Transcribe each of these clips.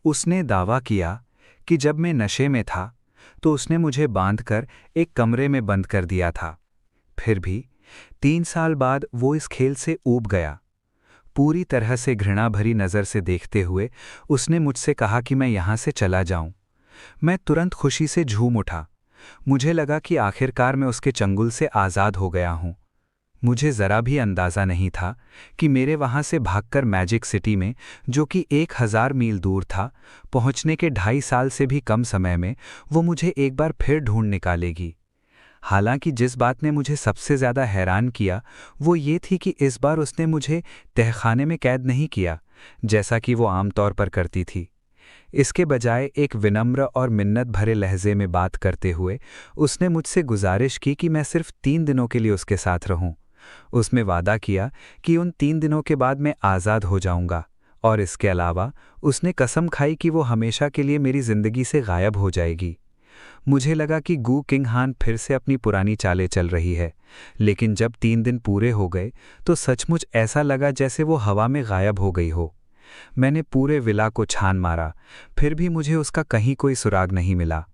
उसने दावा किया कि जब मैं नशे में था तो उसने मुझे बांधकर एक कमरे में बंद कर दिया था। फिर भी 3 साल बाद वो इस खेल से ऊब गया। पूरी तरह से घृणा भरी नज़र से देखते हुए उसने मुझसे कहा कि मैं यहाँ से चला जाऊं। मैं तुरंत खुशी से झूम उठा। मुझे लगा कि आखिरकार मैं उसके चंगुल से आज़ाद हो गया हूं। मुझे ज़रा भी अंदाज़ा नहीं था कि मेरे वहाँ से भागकर मैजिक सिटी में, जो कि 1000 मील दूर था, पहुँचने के 2.5 साल से भी कम समय में वो मुझे एक बार फिर ढूंढ निकालेगी। हालांकि जिस बात ने मुझे सबसे ज़्यादा हैरान किया वो ये थी कि इस बार उसने मुझे तहखाने में कैद नहीं किया जैसा कि वो आमतौर पर करती थी। इसके बजाय एक विनम्र और मिन्नत भरे लहजे में बात करते हुए उसने मुझसे गुजारिश की कि मैं सिर्फ 3 दिनों के लिए उसके साथ रहूं। उसने वादा किया कि उन 3 दिनों के बाद मैं आज़ाद हो जाऊंगा, और इसके अलावा उसने कसम खाई कि वो हमेशा के लिए मेरी ज़िंदगी से गायब हो जाएगी। मुझे लगा कि गू किंग हान फिर से अपनी पुरानी चालें चल रही है, लेकिन जब 3 दिन पूरे हो गए तो सचमुच ऐसा लगा जैसे वो हवा में गायब हो गई हो। मैंने पूरे विला को छान मारा, फिर भी मुझे उसका कहीं कोई सुराग नहीं मिला,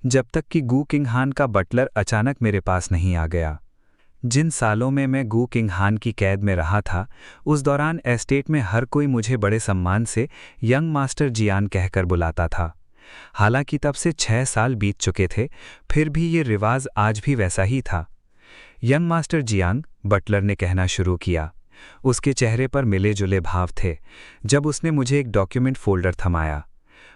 जब तक कि गू किंग हान का बटलर अचानक मेरे पास नहीं आ गया। जिन सालों में मैं गू किंग हान की कैद में रहा था, उस दौरान एस्टेट में हर कोई मुझे बड़े सम्मान से यंग मास्टर जियान कहकर बुलाता था। हालांकि तब से 6 साल बीत चुके थे, फिर भी ये रिवाज आज भी वैसा ही था। यंग मास्टर जियांग, बटलर ने कहना शुरू किया। उसके चेहरे पर मिले जुले भाव थे जब उसने मुझे एक डॉक्यूमेंट फोल्डर थमाया।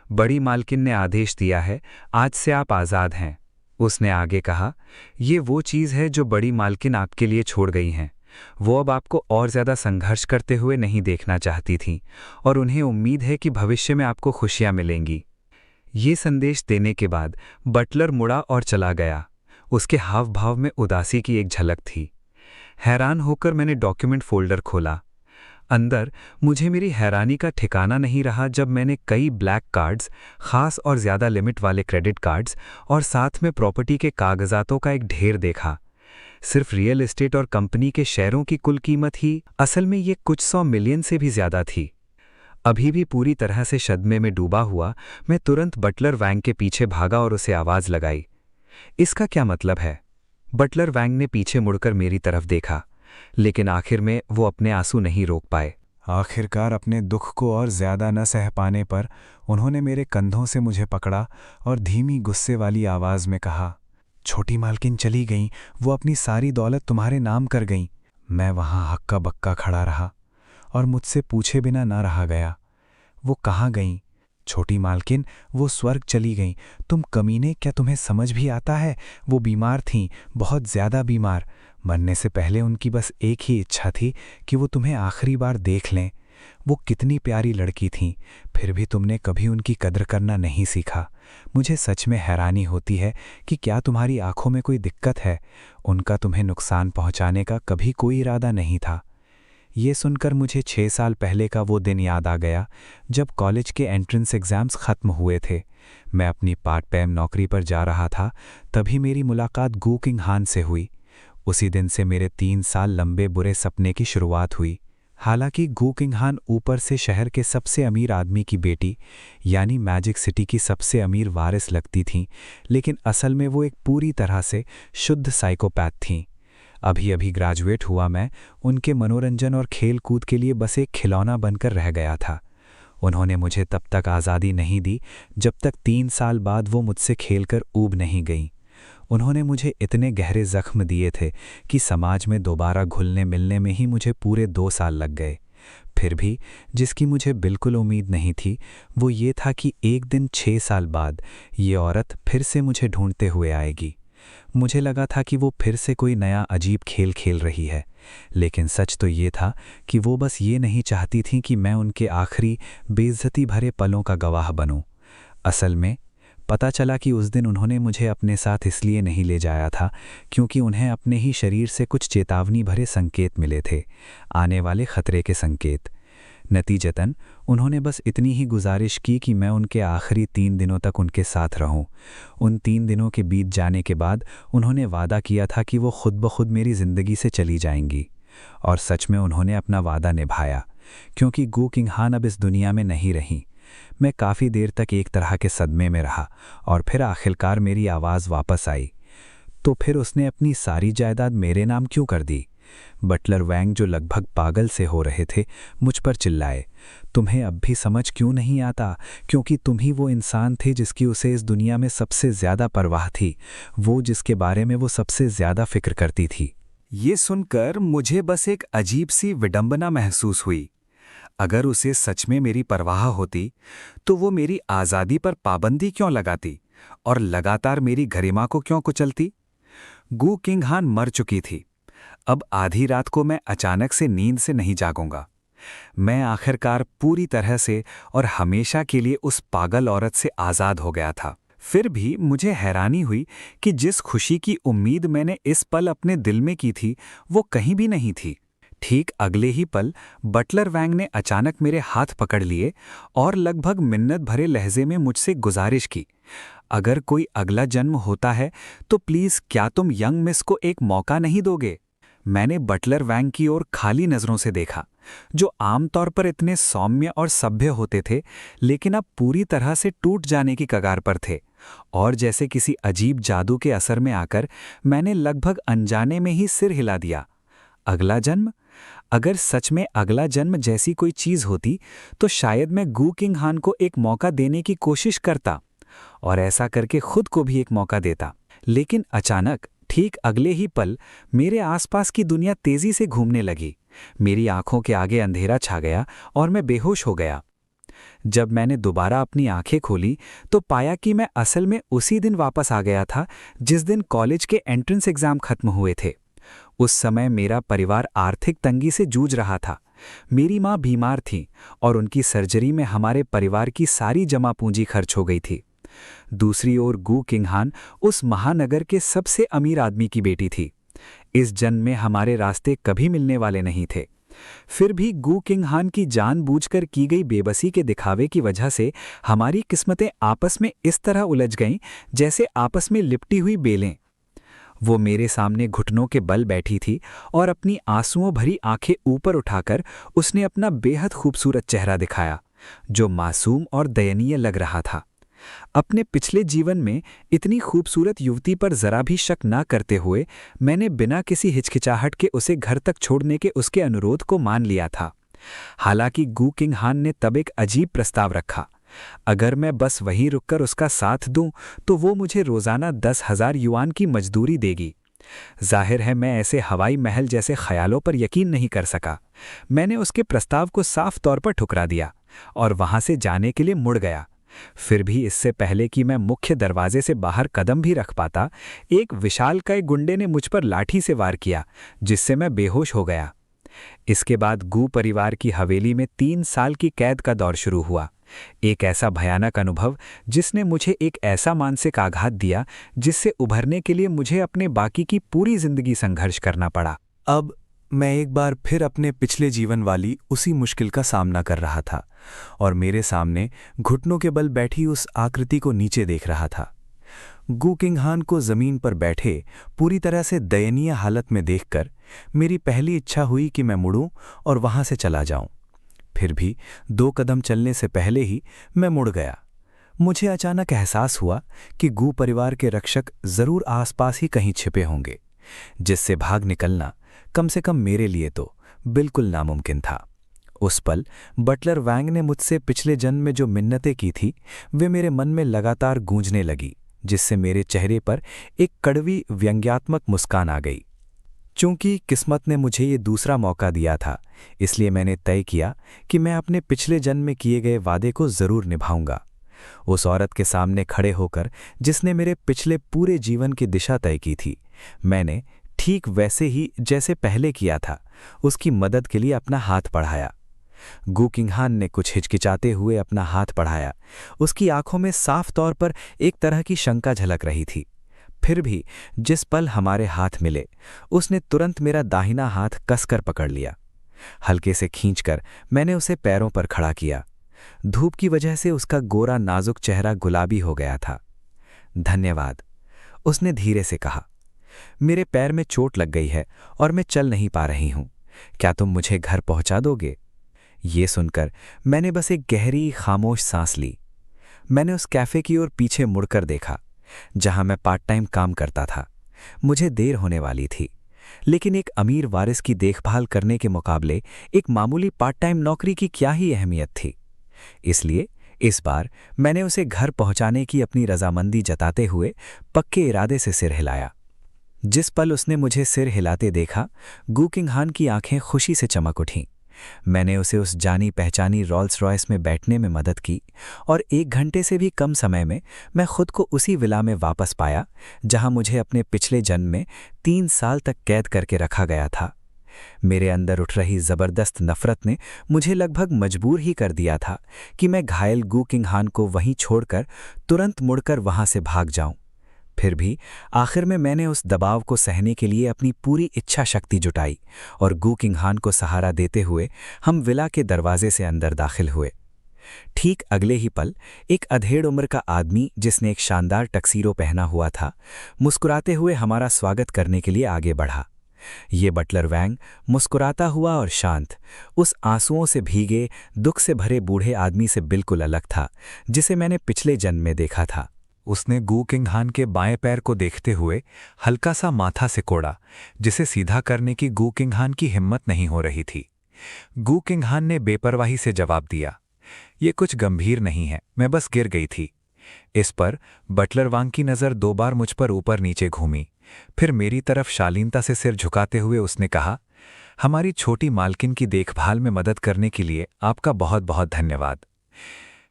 बड़ी मालकिन ने आदेश दिया है, आज से आप आज़ाद हैं। उसने आगे कहा, ये वो चीज़ है जो बड़ी मालकिन आपके लिए छोड़ गई हैं। वो अब आपको और ज़्यादा संघर्ष करते हुए नहीं देखना चाहती थीं, और उन्हें उम्मीद है कि भविष्य में आपको खुशियाँ मिलेंगी। ये संदेश देने के बाद बटलर मुड़ा और चला गया। उसके हाव भाव में उदासी की एक झलक थी। हैरान होकर मैंने डॉक्यूमेंट फोल्डर खोला। अंदर मुझे मेरी हैरानी का ठिकाना नहीं रहा जब मैंने कई ब्लैक कार्ड्स, खास और ज़्यादा लिमिट वाले क्रेडिट कार्ड्स और साथ में प्रॉपर्टी के कागजातों का एक ढेर देखा। सिर्फ रियल एस्टेट और कंपनी के शेयरों की कुल कीमत ही असल में ये कुछ 100 मिलियन से भी ज़्यादा थी। अभी भी पूरी तरह से सदमे में डूबा हुआ, मैं तुरंत बटलर वैंग के पीछे भागा और उसे आवाज़ लगाई। इसका क्या मतलब है? बटलर वैंग ने पीछे मुड़कर मेरी तरफ देखा, लेकिन आखिर में वो अपने आंसू नहीं रोक पाए। आखिरकार अपने दुख को और ज़्यादा न सह पाने पर उन्होंने मेरे कंधों से मुझे पकड़ा और धीमी गुस्से वाली आवाज़ में कहा, छोटी मालकिन चली गईं, वो अपनी सारी दौलत तुम्हारे नाम कर गईं। मैं वहाँ हक्का बक्का खड़ा रहा और मुझसे पूछे बिना न रहा गया। वो कहाँ गईं? छोटी मालकिन, वो स्वर्ग चली गईं। तुम कमीने, क्या तुम्हें समझ भी आता है? वो बीमार थीं, बहुत ज़्यादा बीमार। मरने से पहले उनकी बस एक ही इच्छा थी कि वो तुम्हें आखिरी बार देख लें। वो कितनी प्यारी लड़की थीं, फिर भी तुमने कभी उनकी कदर करना नहीं सीखा। मुझे सच में हैरानी होती है कि क्या तुम्हारी आंखों में कोई दिक्कत है? उनका तुम्हें नुकसान पहुंचाने का कभी कोई इरादा नहीं था। ये सुनकर मुझे 6 साल पहले का वो दिन याद आ गया जब कॉलेज के एंट्रेंस एग्ज़ाम्स ख़त्म हुए थे। मैं अपनी पार्ट टाइम नौकरी पर जा रहा था, तभी मेरी मुलाकात गू किंग हान से हुई। उसी दिन से मेरे 3 साल लंबे बुरे सपने की शुरुआत हुई। हालांकि गू किंग हान ऊपर से शहर के सबसे अमीर आदमी की बेटी, यानी मैजिक सिटी की सबसे अमीर वारिस लगती थीं, लेकिन असल में वो एक पूरी तरह से शुद्ध साइकोपैथ थीं। अभी अभी ग्रेजुएट हुआ मैं उनके मनोरंजन और खेल कूद के लिए बस एक खिलौना बनकर रह गया था। उन्होंने मुझे तब तक आज़ादी नहीं दी जब तक 3 साल बाद वो मुझसे खेलकर ऊब नहीं गईं। उन्होंने मुझे इतने गहरे ज़ख्म दिए थे कि समाज में दोबारा घुलने मिलने में ही मुझे पूरे 2 साल लग गए। फिर भी जिसकी मुझे बिल्कुल उम्मीद नहीं थी वो ये था कि एक दिन 6 साल बाद ये औरत फिर से मुझे ढूंढते हुए आएगी। मुझे लगा था कि वो फिर से कोई नया अजीब खेल खेल रही है, लेकिन सच तो ये था कि वो बस ये नहीं चाहती थी कि मैं उनके आखिरी बेइज्जती भरे पलों का गवाह बनूं। असल में पता चला कि उस दिन उन्होंने मुझे अपने साथ इसलिए नहीं ले जाया था क्योंकि उन्हें अपने ही शरीर से कुछ चेतावनी भरे संकेत मिले थे, आने वाले खतरे के संकेत। नतीजतन उन्होंने बस इतनी ही गुजारिश की कि मैं उनके आखिरी 3 दिनों तक उनके साथ रहूं। उन 3 दिनों के बीत जाने के बाद उन्होंने वादा किया था कि वो खुद ब खुद मेरी ज़िंदगी से चली जाएंगी, और सच में उन्होंने अपना वादा निभाया, क्योंकि गू किंग हान अब इस दुनिया में नहीं रहीं। मैं काफ़ी देर तक एक तरह के सदमे में रहा और फिर आखिरकार मेरी आवाज़ वापस आई। तो फिर उसने अपनी सारी जायदाद मेरे नाम क्यों कर दी? बटलर वैंग, जो लगभग पागल से हो रहे थे, मुझ पर चिल्लाए, तुम्हें अब भी समझ क्यों नहीं आता? क्योंकि तुम ही वो इंसान थे जिसकी उसे इस दुनिया में सबसे ज़्यादा परवाह थी, वो जिसके बारे में वो सबसे ज़्यादा फिक्र करती थी। ये सुनकर मुझे बस एक अजीब सी विडंबना महसूस हुई। अगर उसे सच में मेरी परवाह होती तो वो मेरी आज़ादी पर पाबंदी क्यों लगाती और लगातार मेरी गरिमा को क्यों कुचलती? गू किंगहान मर चुकी थी। अब आधी रात को मैं अचानक से नींद से नहीं जागूंगा। मैं आखिरकार पूरी तरह से और हमेशा के लिए उस पागल औरत से आज़ाद हो गया था। फिर भी मुझे हैरानी हुई कि जिस खुशी की उम्मीद मैंने इस पल अपने दिल में की थी, वो कहीं भी नहीं थी। ठीक अगले ही पल बटलर वैंग ने अचानक मेरे हाथ पकड़ लिए और लगभग मिन्नत भरे लहजे में मुझसे गुजारिश की, अगर कोई अगला जन्म होता है तो प्लीज़ क्या तुम यंग मिस को एक मौका नहीं दोगे? मैंने बटलर वैंग की ओर खाली नज़रों से देखा, जो आमतौर पर इतने सौम्य और सभ्य होते थे, लेकिन अब पूरी तरह से टूट जाने की कगार पर थे। और जैसे किसी अजीब जादू के असर में आकर मैंने लगभग अनजाने में ही सिर हिला दिया। अगला जन्म? अगर सच में अगला जन्म जैसी कोई चीज़ होती तो शायद मैं गू किंगहान को एक मौका देने की कोशिश करता और ऐसा करके खुद को भी एक मौका देता। लेकिन अचानक ठीक अगले ही पल मेरे आसपास की दुनिया तेजी से घूमने लगी। मेरी आंखों के आगे अंधेरा छा गया और मैं बेहोश हो गया। जब मैंने दोबारा अपनी आंखें खोली तो पाया कि मैं असल में उसी दिन वापस आ गया था जिस दिन कॉलेज के एंट्रेंस एग्जाम खत्म हुए थे। उस समय मेरा परिवार आर्थिक तंगी से जूझ रहा था। मेरी माँ बीमार थी और उनकी सर्जरी में हमारे परिवार की सारी जमा पूंजी खर्च हो गई थी। दूसरी ओर गू किंगहान उस महानगर के सबसे अमीर आदमी की बेटी थी। इस जन्म में हमारे रास्ते कभी मिलने वाले नहीं थे। फिर भी गू किंगहान की जानबूझकर की गई बेबसी के दिखावे की वजह से हमारी किस्मतें आपस में इस तरह उलझ गईं जैसे आपस में लिपटी हुई बेलें। वो मेरे सामने घुटनों के बल बैठी थी और अपनी आंसुओं भरी आंखें ऊपर उठाकर उसने अपना बेहद खूबसूरत चेहरा दिखाया, जो मासूम और दयनीय लग रहा था। अपने पिछले जीवन में इतनी खूबसूरत युवती पर जरा भी शक न करते हुए मैंने बिना किसी हिचकिचाहट के उसे घर तक छोड़ने के उसके अनुरोध को मान लिया था। हालांकि गू किंगहान ने तब एक अजीब प्रस्ताव रखा। अगर मैं बस वहीं रुककर उसका साथ दूं तो वो मुझे रोजाना 10,000 युआन की मजदूरी देगी। जाहिर है मैं ऐसे हवाई महल जैसे ख्यालों पर यकीन नहीं कर सका। मैंने उसके प्रस्ताव को साफ तौर पर ठुकरा दिया और वहां से जाने के लिए मुड़ गया। फिर भी इससे पहले कि मैं मुख्य दरवाजे से बाहर कदम भी रख पाता, एक विशालकाय गुंडे ने मुझ पर लाठी से वार किया, जिससे मैं बेहोश हो गया। इसके बाद गू परिवार की हवेली में 3 साल की कैद का दौर शुरू हुआ। एक ऐसा भयानक अनुभव जिसने मुझे एक ऐसा मानसिक आघात दिया जिससे उभरने के लिए मुझे अपने बाकी की पूरी जिंदगी संघर्ष करना पड़ा। अब मैं एक बार फिर अपने पिछले जीवन वाली उसी मुश्किल का सामना कर रहा था और मेरे सामने घुटनों के बल बैठी उस आकृति को नीचे देख रहा था। गू किंगहान को जमीन पर बैठे पूरी तरह से दयनीय हालत में देखकर मेरी पहली इच्छा हुई कि मैं मुड़ूं और वहां से चला जाऊं। फिर भी 2 कदम चलने से पहले ही मैं मुड़ गया। मुझे अचानक एहसास हुआ कि गू परिवार के रक्षक जरूर आसपास ही कहीं छिपे होंगे, जिससे भाग निकलना कम से कम मेरे लिए तो बिल्कुल नामुमकिन था। उस पल बटलर वैंग ने मुझसे पिछले जन्म में जो मिन्नतें की थी वे मेरे मन में लगातार गूंजने लगी, जिससे मेरे चेहरे पर एक कड़वी व्यंग्यात्मक मुस्कान आ गई। चूंकि किस्मत ने मुझे ये दूसरा मौका दिया था, इसलिए मैंने तय किया कि मैं अपने पिछले जन्म में किए गए वादे को जरूर निभाऊंगा। उस औरत के सामने खड़े होकर जिसने मेरे पिछले पूरे जीवन की दिशा तय की थी, मैंने ठीक वैसे ही जैसे पहले किया था उसकी मदद के लिए अपना हाथ बढ़ाया। गू किंगहान ने कुछ हिचकिचाते हुए अपना हाथ बढ़ाया। उसकी आंखों में साफ तौर पर एक तरह की शंका झलक रही थी। फिर भी जिस पल हमारे हाथ मिले उसने तुरंत मेरा दाहिना हाथ कसकर पकड़ लिया। हल्के से खींचकर मैंने उसे पैरों पर खड़ा किया। धूप की वजह से उसका गोरा नाजुक चेहरा गुलाबी हो गया था। धन्यवाद, उसने धीरे से कहा। मेरे पैर में चोट लग गई है और मैं चल नहीं पा रही हूं। क्या तुम मुझे घर पहुंचा दोगे? ये सुनकर मैंने बस एक गहरी खामोश सांस ली। मैंने उस कैफ़े की ओर पीछे मुड़कर देखा, जहां मैं पार्ट टाइम काम करता था। मुझे देर होने वाली थी, लेकिन एक अमीर वारिस की देखभाल करने के मुकाबले एक मामूली पार्ट टाइम नौकरी की क्या ही अहमियत थी। इसलिए इस बार मैंने उसे घर पहुंचाने की अपनी रजामंदी जताते हुए पक्के इरादे से सिर हिलाया। जिस पल उसने मुझे सिर हिलाते देखा, गू किंगहान की आंखें खुशी से चमक उठीं। मैंने उसे उस जानी पहचानी रॉल्स रॉयस में बैठने में मदद की और 1 घंटे से भी कम समय में मैं खुद को उसी विला में वापस पाया जहां मुझे अपने पिछले जन्म में 3 साल तक कैद करके रखा गया था। मेरे अंदर उठ रही जबरदस्त नफरत ने मुझे लगभग मजबूर ही कर दिया था कि मैं घायल गू किंगहान को वहीं छोड़कर तुरंत मुड़कर वहां से भाग जाऊं। फिर भी आखिर में मैंने उस दबाव को सहने के लिए अपनी पूरी इच्छा शक्ति जुटाई और गू किंगहान को सहारा देते हुए हम विला के दरवाजे से अंदर दाखिल हुए। ठीक अगले ही पल एक अधेड़ उम्र का आदमी, जिसने एक शानदार टक्सीरो पहना हुआ था, मुस्कुराते हुए हमारा स्वागत करने के लिए आगे बढ़ा। ये बटलर वैंग मुस्कुराता हुआ और शांत, उस आंसुओं से भीगे, दुख से भरे बूढ़े आदमी से बिल्कुल अलग था जिसे मैंने पिछले जन्म में देखा था। उसने गू किंगहान के बाएं पैर को देखते हुए हल्का सा माथा सिकोड़ा, जिसे सीधा करने की गू किंगहान की हिम्मत नहीं हो रही थी। गू किंगहान ने बेपरवाही से जवाब दिया, ये कुछ गंभीर नहीं है, मैं बस गिर गई थी। इस पर बटलर वांग की नज़र 2 बार मुझ पर ऊपर नीचे घूमी, फिर मेरी तरफ शालीनता से सिर झुकाते हुए उसने कहा, हमारी छोटी मालकिन की देखभाल में मदद करने के लिए आपका बहुत बहुत धन्यवाद।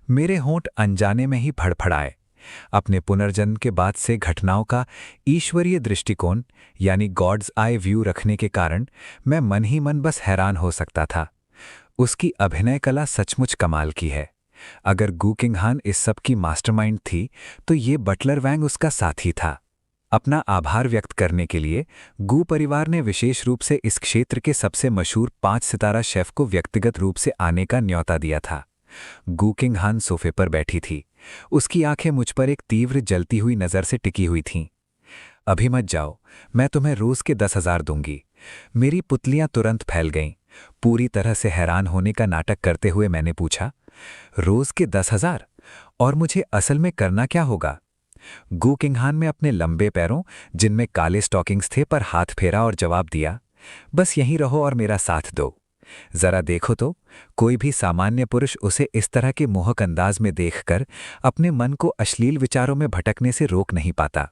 मेरे होंठ अनजाने में ही फड़फड़ाए। अपने पुनर्जन्म के बाद से घटनाओं का ईश्वरीय दृष्टिकोण यानी गॉड्स आई व्यू रखने के कारण मैं मन ही मन बस हैरान हो सकता था। उसकी अभिनय कला सचमुच कमाल की है। अगर गू किंगहान इस सब की मास्टरमाइंड थी तो ये बटलर वैंग उसका साथी था। अपना आभार व्यक्त करने के लिए गू परिवार ने विशेष रूप से इस क्षेत्र के सबसे मशहूर 5 सितारा शेफ को व्यक्तिगत रूप से आने का न्योता दिया था। गू किंगहान सोफे पर बैठी थी। उसकी आंखें मुझ पर एक तीव्र जलती हुई नज़र से टिकी हुई थीं। अभी मत जाओ, मैं तुम्हें रोज के 10,000 दूंगी। मेरी पुतलियां तुरंत फैल गईं। पूरी तरह से हैरान होने का नाटक करते हुए मैंने पूछा, रोज के 10,000? और मुझे असल में करना क्या होगा? गू किंगहान में अपने लंबे पैरों, जिनमें काले स्टॉकिंग्स थे, पर हाथ फेरा और जवाब दिया, बस यहीं रहो और मेरा साथ दो। जरा देखो तो, कोई भी सामान्य पुरुष उसे इस तरह के मोहक अंदाज में देखकर अपने मन को अश्लील विचारों में भटकने से रोक नहीं पाता।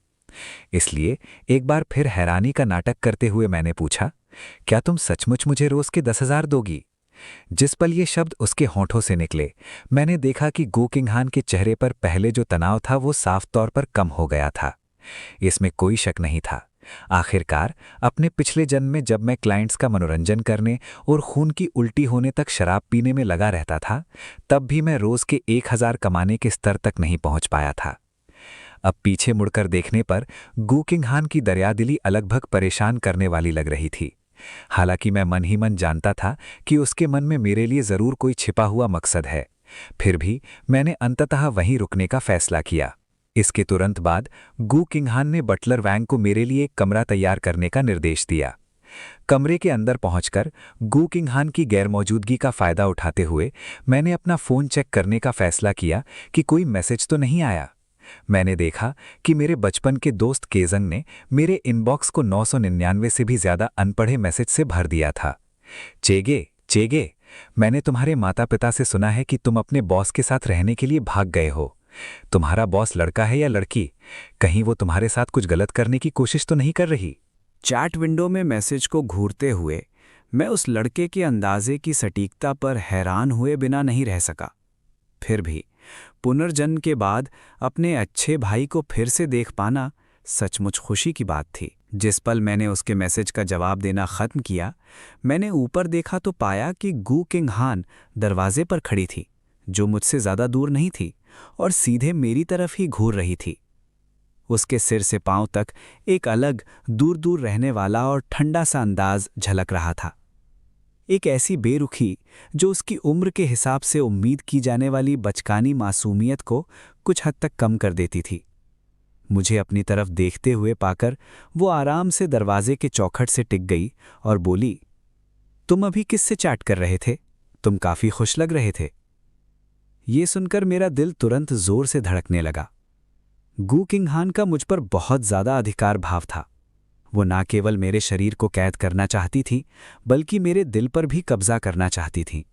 इसलिए एक बार फिर हैरानी का नाटक करते हुए मैंने पूछा, क्या तुम सचमुच मुझे रोज के 10,000 दोगी? जिस पल ये शब्द उसके होंठों से निकले, मैंने देखा कि गू किंगहान के चेहरे पर पहले जो तनाव था वो साफ तौर पर कम हो गया था। इसमें कोई शक नहीं था। आखिरकार अपने पिछले जन्म में जब मैं क्लाइंट्स का मनोरंजन करने और खून की उल्टी होने तक शराब पीने में लगा रहता था, तब भी मैं रोज के 1,000 कमाने के स्तर तक नहीं पहुंच पाया था। अब पीछे मुड़कर देखने पर गू किंगहान की दरियादिली अलग-भग परेशान करने वाली लग रही थी। हालांकि मैं मन ही मन जानता था कि उसके मन में मेरे लिए जरूर कोई छिपा हुआ मकसद है। फिर भी मैंने अंततः वहीं रुकने का फैसला किया। इसके तुरंत बाद गू किंगहान ने बटलर वैंग को मेरे लिए एक कमरा तैयार करने का निर्देश दिया। कमरे के अंदर पहुंचकर गू किंगहान की गैरमौजूदगी का फायदा उठाते हुए मैंने अपना फ़ोन चेक करने का फैसला किया कि कोई मैसेज तो नहीं आया। मैंने देखा कि मेरे बचपन के दोस्त केजंग ने मेरे इनबॉक्स को 999 से भी ज़्यादा अनपढ़े मैसेज से भर दिया था। चेगे, चेगे, मैंने तुम्हारे माता पिता से सुना है कि तुम अपने बॉस के साथ रहने के लिए भाग गए हो। तुम्हारा बॉस लड़का है या लड़की? कहीं वो तुम्हारे साथ कुछ गलत करने की कोशिश तो नहीं कर रही? चैट विंडो में मैसेज को घूरते हुए मैं उस लड़के के अंदाजे की सटीकता पर हैरान हुए बिना नहीं रह सका। फिर भी पुनर्जन्म के बाद अपने अच्छे भाई को फिर से देख पाना सचमुच खुशी की बात थी। जिस पल मैंने उसके मैसेज का जवाब देना खत्म किया, मैंने ऊपर देखा तो पाया कि गू किंगहान दरवाजे पर खड़ी थी, जो मुझसे ज़्यादा दूर नहीं थी और सीधे मेरी तरफ ही घूर रही थी। उसके सिर से पांव तक एक अलग, दूर दूर रहने वाला और ठंडा सा अंदाज झलक रहा था। एक ऐसी बेरुखी जो उसकी उम्र के हिसाब से उम्मीद की जाने वाली बचकानी मासूमियत को कुछ हद तक कम कर देती थी। मुझे अपनी तरफ देखते हुए पाकर वो आराम से दरवाजे के चौखट से टिक गई और बोली, तुम अभी किससे चैट कर रहे थे? तुम काफी खुश लग रहे थे। ये सुनकर मेरा दिल तुरंत जोर से धड़कने लगा। गू किंग हान का मुझ पर बहुत ज्यादा अधिकार भाव था। वो ना केवल मेरे शरीर को कैद करना चाहती थी, बल्कि मेरे दिल पर भी कब्जा करना चाहती थी।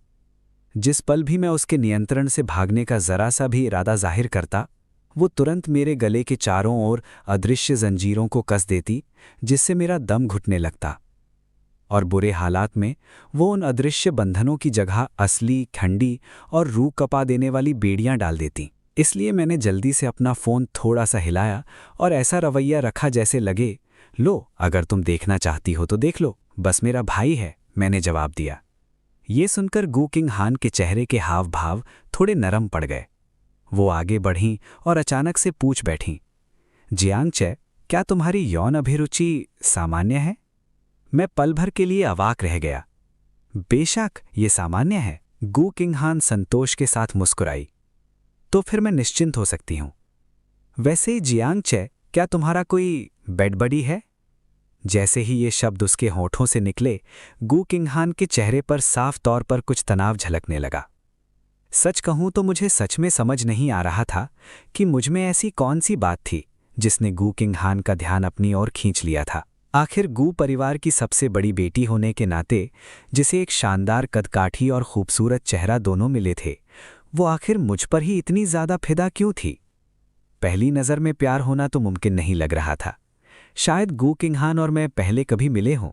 जिस पल भी मैं उसके नियंत्रण से भागने का जरा सा भी इरादा जाहिर करता, वो तुरंत मेरे गले के चारों ओर अदृश्य जंजीरों को कस देती, जिससे मेरा दम घुटने लगता। और बुरे हालात में वो उन अदृश्य बंधनों की जगह असली, ठंडी और रूह कपा देने वाली बेड़ियां डाल देती। इसलिए मैंने जल्दी से अपना फ़ोन थोड़ा सा हिलाया और ऐसा रवैया रखा जैसे लगे, लो, अगर तुम देखना चाहती हो तो देख लो, बस मेरा भाई है, मैंने जवाब दिया। ये सुनकर गू किंग हान के चेहरे के हाव भाव थोड़े नरम पड़ गए। वो आगे बढ़ीं और अचानक से पूछ बैठीं, जियांग चे, क्या तुम्हारी यौन अभिरुचि सामान्य है? मैं पल भर के लिए अवाक रह गया। बेशक ये सामान्य है, गू किंग हान संतोष के साथ मुस्कुराई। तो फिर मैं निश्चिंत हो सकती हूं। वैसे जियांग चे, क्या तुम्हारा कोई बेड बडी है? जैसे ही ये शब्द उसके होठों से निकले, गू किंग हान के चेहरे पर साफ तौर पर कुछ तनाव झलकने लगा। सच कहूं तो मुझे सच में समझ नहीं आ रहा था कि मुझ में ऐसी कौन सी बात थी जिसने गू किंग हान का ध्यान अपनी ओर खींच लिया था। आखिर गू परिवार की सबसे बड़ी बेटी होने के नाते, जिसे एक शानदार कदकाठी और खूबसूरत चेहरा दोनों मिले थे, वो आखिर मुझ पर ही इतनी ज्यादा फिदा क्यों थी? पहली नज़र में प्यार होना तो मुमकिन नहीं लग रहा था। शायद गू किंग हान और मैं पहले कभी मिले हों।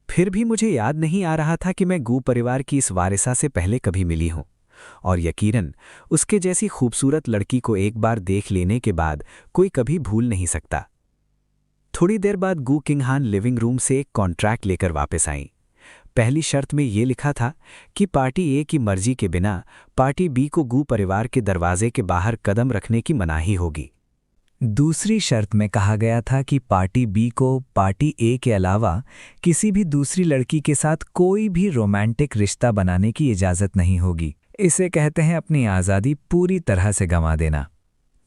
फिर भी मुझे याद नहीं आ रहा था कि मैं गू परिवार की इस वारिसा से पहले कभी मिली हूं। और यकीनन उसके जैसी खूबसूरत लड़की को एक बार देख लेने के बाद कोई कभी भूल नहीं सकता। थोड़ी देर बाद गू किंग हान लिविंग रूम से एक कॉन्ट्रैक्ट लेकर वापस आईं। पहली शर्त में ये लिखा था कि पार्टी ए की मर्जी के बिना पार्टी बी को गू परिवार के दरवाजे के बाहर कदम रखने की मनाही होगी। दूसरी शर्त में कहा गया था कि पार्टी बी को पार्टी ए के अलावा किसी भी दूसरी लड़की के साथ कोई भी रोमांटिक रिश्ता बनाने की इजाज़त नहीं होगी। इसे कहते हैं अपनी आज़ादी पूरी तरह से गंवा देना।